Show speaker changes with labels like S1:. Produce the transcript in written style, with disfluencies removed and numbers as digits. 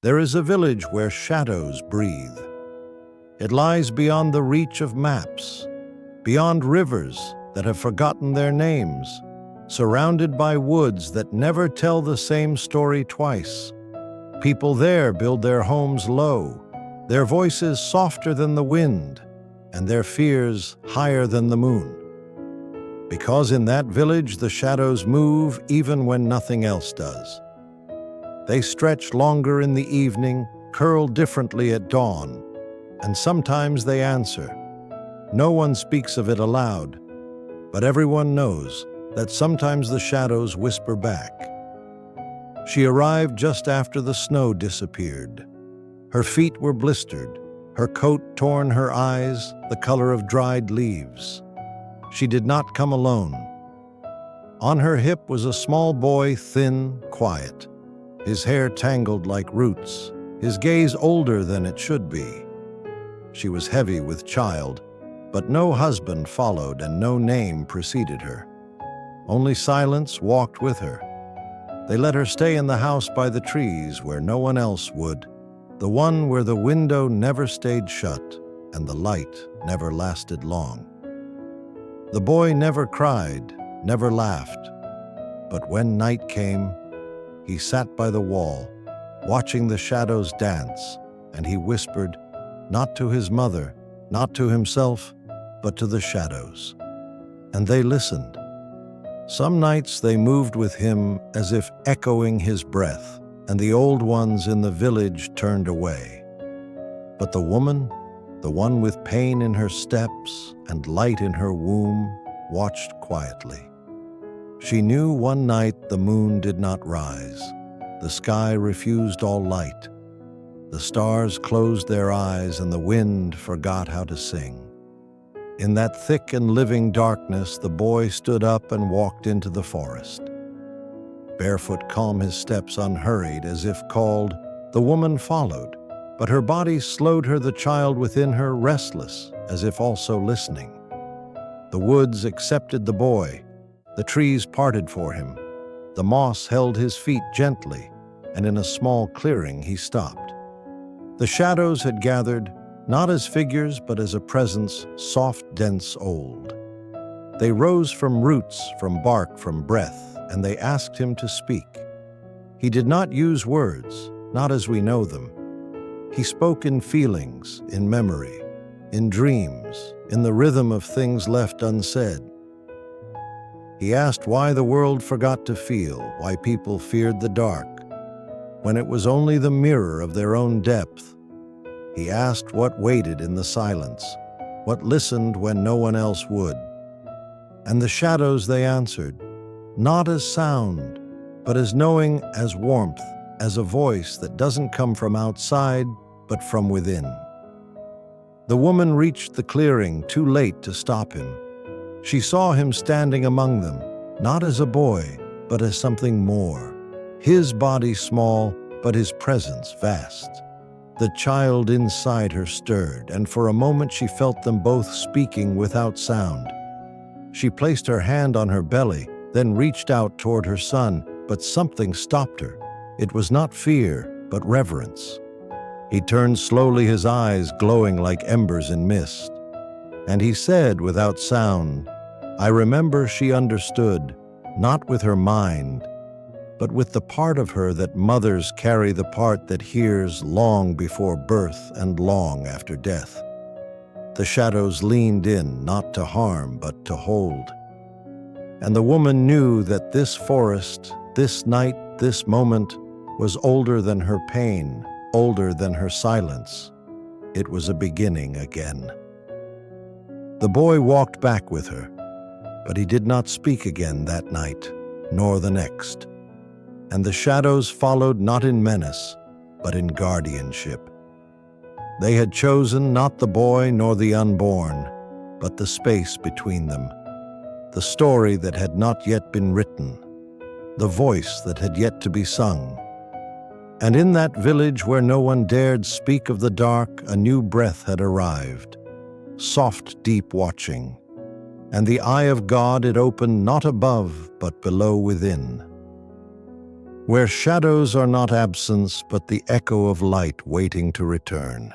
S1: There is a village where shadows breathe. It lies beyond the reach of maps, beyond rivers that have forgotten their names, surrounded by woods that never tell the same story twice. People there build their homes low, their voices softer than the wind, and their fears higher than the moon. Because in that village the shadows move even when nothing else does. They stretch longer in the evening, curl differently at dawn, and sometimes they answer. No one speaks of it aloud, but everyone knows that sometimes the shadows whisper back. She arrived just after the snow disappeared. Her feet were blistered, her coat torn, her eyes the color of dried leaves. She did not come alone. On her hip was a small boy, thin, quiet, his hair tangled like roots, his gaze older than it should be. She was heavy with child, but no husband followed and no name preceded her. Only silence walked with her. They let her stay in the house by the trees where no one else would, the one where the window never stayed shut and the light never lasted long. The boy never cried, never laughed, but when night came, he sat by the wall, watching the shadows dance, and he whispered, not to his mother, not to himself, but to the shadows. And they listened. Some nights they moved with him as if echoing his breath, and the old ones in the village turned away. But the woman, the one with pain in her steps and light in her womb, watched quietly. She knew one night the moon did not rise. The sky refused all light. The stars closed their eyes and the wind forgot how to sing. In that thick and living darkness, the boy stood up and walked into the forest. Barefoot, calm, his steps unhurried, as if called, the woman followed, but her body slowed her, the child within her restless, as if also listening. The woods accepted the boy, the trees parted for him, the moss held his feet gently, and in a small clearing he stopped. The shadows had gathered, not as figures, but as a presence, soft, dense, old. They rose from roots, from bark, from breath, and they asked him to speak. He did not use words, not as we know them. He spoke in feelings, in memory, in dreams, in the rhythm of things left unsaid. He asked why the world forgot to feel, why people feared the dark, when it was only the mirror of their own depth. He asked what waited in the silence, what listened when no one else would. And the shadows, they answered, not as sound, but as knowing, as warmth, as a voice that doesn't come from outside, but from within. The woman reached the clearing too late to stop him. She saw him standing among them, not as a boy, but as something more. His body small, but his presence vast. The child inside her stirred, and for a moment she felt them both speaking without sound. She placed her hand on her belly, then reached out toward her son, but something stopped her. It was not fear, but reverence. He turned slowly, his eyes glowing like embers in mist. And he said without sound, I remember she understood, not with her mind, but with the part of her that mothers carry, the part that hears long before birth and long after death. The shadows leaned in, not to harm, but to hold. And the woman knew that this forest, this night, this moment, was older than her pain, older than her silence. It was a beginning again. The boy walked back with her, but he did not speak again that night, nor the next. And the shadows followed not in menace, but in guardianship. They had chosen not the boy nor the unborn, but the space between them, the story that had not yet been written, the voice that had yet to be sung. And in that village where no one dared speak of the dark, a new breath had arrived, soft, deep watching, and the eye of God it opened not above, but below within. where shadows are not absence but the echo of light waiting to return.